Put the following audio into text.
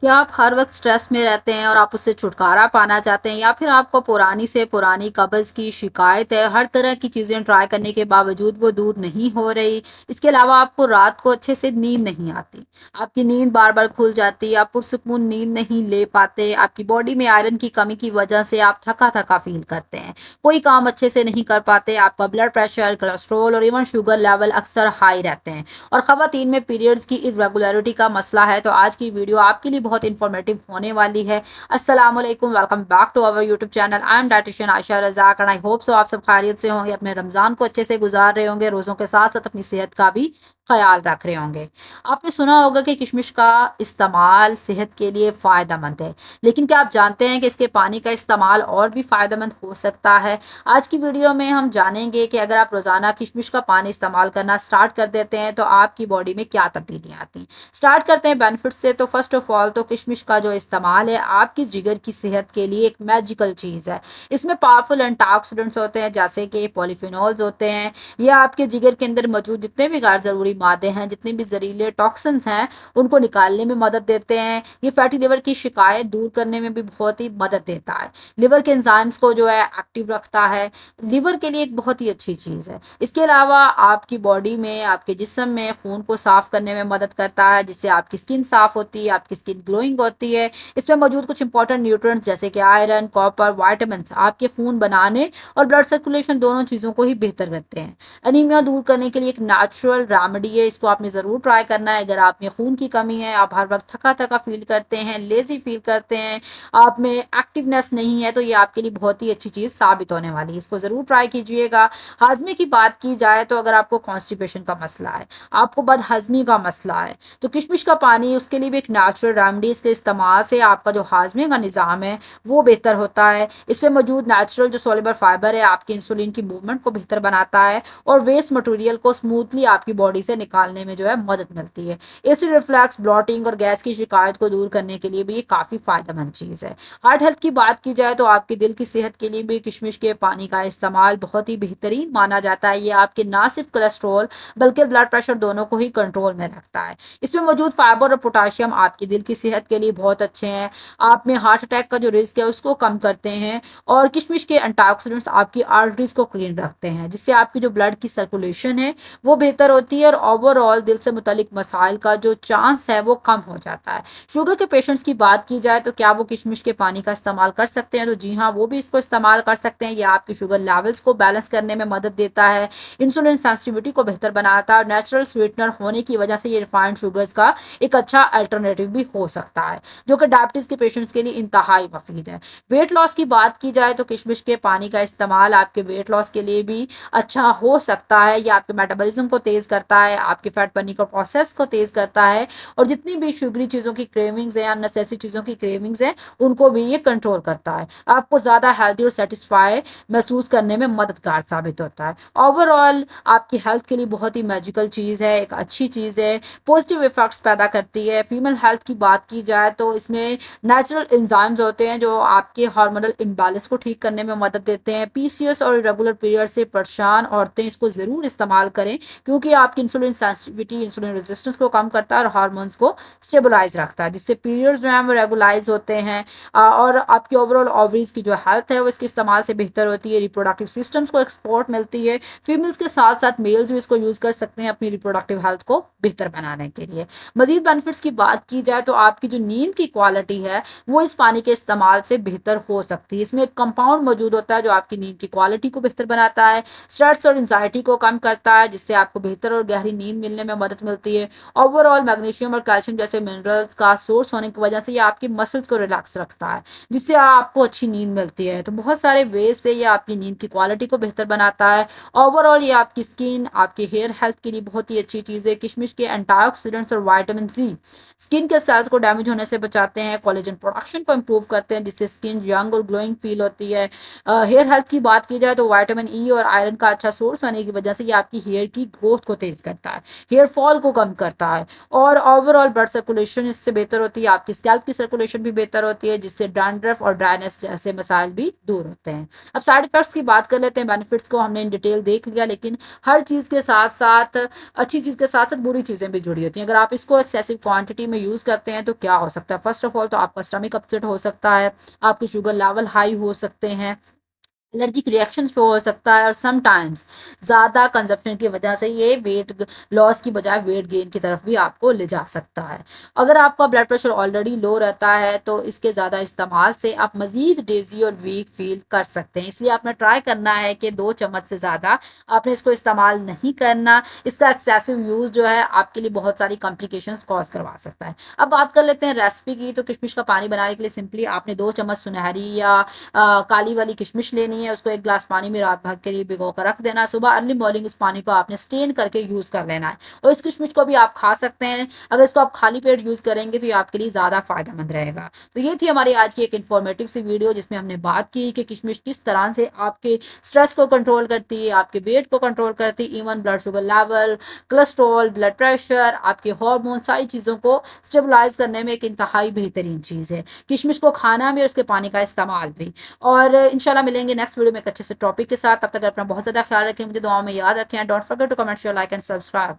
क्या आप हर वक्त स्ट्रेस में रहते हैं और आप उससे छुटकारा पाना चाहते हैं, या फिर आपको पुरानी से पुरानी कब्ज़ की शिकायत है, हर तरह की चीज़ें ट्राई करने के बावजूद वो दूर नहीं हो रही। इसके अलावा आपको रात को अच्छे से नींद नहीं आती, आपकी नींद बार-बार खुल जाती है, आप पुरसुकून नींद नहीं ले पाते, आपकी बॉडी में आयरन की कमी की वजह से आप थका-थका फ़ील करते हैं, कोई काम अच्छे से नहीं कर पाते, आपका ब्लड प्रेशर, कोलेस्ट्रॉल और इवन शुगर लेवल अक्सर हाई रहते हैं। और ख़वातीन में पीरियड्स की इर्रेगुलरिटी का मसला है, तो आज की वीडियो आपके लिए बहुत इन्फॉर्मेटिव होने वाली है। अस्सलाम वालेकुम, welcome back to our YouTube channel. I am dietitian Ayesha Razzaq and I hope so आप सब खैरियत से होंगे, अपने रमज़ान को अच्छे से गुजार रहे होंगे, रोज़ों के साथ-साथ अपनी सेहत का भी ख़याल रख रहे होंगे। आपने सुना होगा कि किशमिश का इस्तेमाल सेहत के लिए फ़ायदेमंद है, लेकिन क्या आप जानते हैं कि इसके पानी का इस्तेमाल और भी फ़ायदेमंद हो सकता है? आज की वीडियो में हम जानेंगे कि अगर आप रोज़ाना किशमिश का पानी इस्तेमाल करना स्टार्ट कर देते हैं तो आपकी बॉडी में क्या तब्दीलियाँ आती हैं। स्टार्ट करते हैं बेनिफिट से। तो फर्स्ट ऑफ ऑल तो किशमिश का जो इस्तेमाल है आपकी जिगर की सेहत के लिए एक मैजिकल चीज़ है। इसमें पावरफुल एंटीऑक्सीडेंट्स होते हैं, जैसे कि पॉलीफिनॉल्स होते हैं। ये आपके जिगर के अंदर मौजूद जितने भी गैर ज़रूरी मादे हैं, जितने भी जहरीले टॉक्सिन्स हैं, उनको निकालने में मदद देते हैं। ये फैटी लिवर की शिकायत दूर करने में भी बहुत ही मदद देता है। लिवर के एंजाइम्स को जो है एक्टिव रखता है। लिवर के लिए एक बहुत ही अच्छी चीज़ है। इसके अलावा आपकी बॉडी में, आपके जिस्म में खून को साफ़ करने में मदद करता है, जिससे आपकी स्किन साफ़ होती है, आपकी स्किन ग्लोइंग होती है। इसमें मौजूद कुछ इंपॉर्टेंट न्यूट्रिएंट्स जैसे कि आयरन, कॉपर, विटामिन्स आपके खून बनाने और ब्लड सर्कुलेशन दोनों चीज़ों को ही बेहतर करते हैं। एनीमिया दूर करने के लिए एक नेचुरल रेमेडी है, इसको आपने ज़रूर ट्राई करना है। अगर आप में खून की कमी है, आप हर वक्त थका-थका फ़ील करते हैं, लेज़ी फ़ील करते हैं, आप में एक्टिवनेस नहीं है, तो ये आपके लिए बहुत ही अच्छी चीज़ साबित होने वाली है। इसको ज़रूर ट्राई कीजिएगा। हाज़मे की बात की जाए तो अगर आपको कॉन्स्टिपेशन का मसला है, आपको बदहज़मी का मसला है, तो किशमिश का पानी उसके लिए भी एक नेचुरल रेमेडी, इसके इस्तेमाल से आपका जो हाज़मे का निज़ाम है वो बेहतर होता है। इसमें मौजूद नेचुरल जो सोल्युबल फाइबर है आपकी इंसुलिन की मूवमेंट को बेहतर बनाता है और वेस्ट मटेरियल को स्मूथली आपकी बॉडी से निकालने में जो है मदद मिलती है। एसिड रिफ्लक्स, ब्लॉटिंग और गैस की शिकायत को दूर करने के लिए भी ये काफ़ी फ़ायदेमंद चीज़ है। हार्ट हेल्थ की बात की जाए तो आपके दिल की सेहत के लिए भी किशमिश के पानी का इस्तेमाल बहुत ही बेहतरीन माना जाता है। ये आपके ना सिर्फ कोलेस्ट्रॉल बल्कि ब्लड प्रेशर दोनों को ही कंट्रोल में रखता है। इसमें मौजूद फाइबर और पोटाशियम आपकी दिल की सेहत के लिए बहुत अच्छे हैं। आप में हार्ट अटैक का जो रिस्क है उसको कम करते हैं और किशमिश के एंटीऑक्सीडेंट्स आपकी आर्टरीज को क्लीन रखते हैं, जिससे आपकी जो ब्लड की सर्कुलेशन है वो बेहतर होती है और ओवरऑल दिल से मुतालिक मसाइल का जो चांस है वो कम हो जाता है। शुगर के पेशेंट्स की बात की जाए तो क्या वो किशमिश के पानी का इस्तेमाल कर सकते हैं? तो जी हाँ, वो भी इसको इस्तेमाल कर सकते हैं। ये आपकी शुगर लेवल्स को बैलेंस करने में मदद देता है, इंसुलिन सेंसिटिविटी को बेहतर बनाता है और नेचुरल स्वीटनर होने की वजह से ये रिफाइंड शुगर्स का एक अच्छा अल्टरनेटिव भी हो सकता है, जो कि डायबिटीज़ के पेशेंट्स के लिए इंतहाई मुफीद है। वेट लॉस की बात की जाए तो किशमिश के पानी का इस्तेमाल आपके वेट लॉस के लिए भी अच्छा हो सकता है। ये आपके मेटाबॉलिज्म को तेज़ करता है, आपके फैट बर्निंग का प्रोसेस को तेज़ करता है और जितनी भी शुगरी चीज़ों की क्रेविंग्स हैं, अननेसेसरी चीज़ों की क्रेविंग्स हैं, उनको भी ये कंट्रोल करता है। आपको ज़्यादा हेल्दी और सेटिस्फाई महसूस करने में मददगार साबित होता है। ओवरऑल आपकी हेल्थ के लिए बहुत ही मैजिकल चीज़ है, एक अच्छी चीज़ है, पॉजिटिव इफ़ेक्ट्स पैदा करती है। फीमेल हेल्थ की बात की जाए तो इसमें नेचुरल एंजाइम्स होते हैं जो आपके हार्मोनल इम्बैलेंस को ठीक करने में मदद देते हैं। पीसीओएस और इरेगुलर पीरियड से परेशान औरतें इसको ज़रूर इस्तेमाल करें, क्योंकि आपकी इंसुलिन सेंसिटिविटी, इंसुलिन रेजिस्टेंस को कम करता है और हार्मोन्स को स्टेबलाइज रखता है, जिससे पीरियड्स जो हैं वो रेगुलाइज होते हैं। और आपकी ओवरऑल ओवरीज की जो हेल्थ है वो इसके इस्तेमाल से बेहतर होती है। रिप्रोडक्टिव सिस्टम्स को एक्सपोर्ट मिलती है। फीमेल्स के साथ साथ मेल्स भी इसको यूज़ कर सकते हैं अपनी रिप्रोडक्टिव हेल्थ को बेहतर बनाने के लिए। मजीद बेनिफिट्स की बात की जाए तो आपकी जो नींद की क्वालिटी है वो इस पानी के इस्तेमाल से बेहतर हो सकती है। इसमें एक कंपाउंड मौजूद होता है जो आपकी नींद की क्वालिटी को बेहतर बनाता है, स्ट्रेस और एंजाइटी को कम करता है, जिससे आपको बेहतर और गहरी नींद मिलने में मदद मिलती है। ओवरऑल मैग्नीशियम और कैल्शियम जैसे मिनरल्स का सोर्स होने की वजह से ये आपकी मसल्स को रिलैक्स रखता है, जिससे आपको अच्छी नींद मिलती है। तो बहुत सारे वेज से ये आपकी नींद की क्वालिटी को बेहतर बनाता है। ओवरऑल ये आपकी स्किन, आपकी हेयर हेल्थ के लिए बहुत ही अच्छी चीज़ है। किशमिश के एंटीऑक्सीडेंट्स और विटामिन सी स्किन के सेल्स को डैमेज होने से बचाते हैं, कोलेजन प्रोडक्शन को इम्प्रूव करते हैं, जिससे स्किन यंग और ग्लोइंग फील होती है। हेयर हेल्थ की बात की जाए तो विटामिन ई और आयरन का अच्छा सोर्स होने की वजह से ये आपकी हेयर की ग्रोथ को तेज़ करता करता है, हेयर फॉल को कम करता है और ओवरऑल ब्लड सर्कुलेशन इससे बेहतर होती है, आपकी स्कैल्प की सर्कुलेशन भी बेहतर होती है, जिससे डैंड्रफ और ड्राइनेस जैसे मसाइल भी दूर होते हैं। अब साइड इफेक्ट्स की बात कर लेते हैं। बेनिफिट्स को हमने इन डिटेल देख लिया, लेकिन हर चीज़ के साथ साथ अच्छी चीज़ के साथ साथ बुरी चीज़ें भी जुड़ी होती हैं। अगर आप इसको एक्सेसिव क्वांटिटी में यूज़ करते हैं तो क्या हो सकता है? फर्स्ट ऑफ ऑल तो आपका स्टमक अपसेट हो सकता है, आपके शुगर लेवल हाई हो सकते हैं, एलर्जिक रिएक्शन शो हो सकता है और समटाइम्स ज़्यादा कंजप्शन की वजह से ये वेट लॉस की बजाय वेट गेन की तरफ भी आपको ले जा सकता है। अगर आपका ब्लड प्रेशर ऑलरेडी लो रहता है तो इसके ज़्यादा इस्तेमाल से आप मज़ीद डेज़ी और वीक फील कर सकते हैं। इसलिए आपने ट्राई करना है कि 2 चम्मच से ज़्यादा आपने इसको इस्तेमाल नहीं करना। इसका एक्सेसिव यूज़ जो है आपके लिए बहुत सारी कॉम्प्लिकेशंस कॉज़ करवा सकता है। अब बात कर लेते हैं रेसिपी की। तो किशमिश का पानी बनाने के लिए सिंपली आपने 2 चम्मच सुनहरी या काली वाली किशमिश लेनी है, उसको 1 ग्लास पानी में रात भर के लिए भिगो कर रख देना है। सुबह अर्ली मॉर्निंग उस पानी को आपने स्टेन करके यूज़ कर लेना है और इस किशमिश को भी आप खा सकते हैं। अगर इसको आप खाली पेट यूज़ करेंगे तो ये आपके लिए ज़्यादा फ़ायदेमंद रहेगा। तो ये थी हमारी आज की एक इन्फॉर्मेटिव सी वीडियो, जिसमें हमने बात की कि किशमिश किस तरह से आपके स्ट्रेस को कंट्रोल करती है, आपके वेट को कंट्रोल करती है, even blood sugar level, cholesterol, blood pressure, आपके हार्मोन, सारी चीज़ों को स्टेबलाइज़ करने में एक इंतहाई बेहतरीन चीज़ है। किशमिश को खाना भी और उसके पानी का इस्तेमाल भी। और इंशाल्लाह मिलेंगे नेक्स्ट वीडियो में एक अच्छे से टॉपिक के साथ। तब तक अपना बहुत ज़्यादा ख्याल रखें, मुझे दुआओं में याद रखें। Don't forget to comment, share, like and subscribe.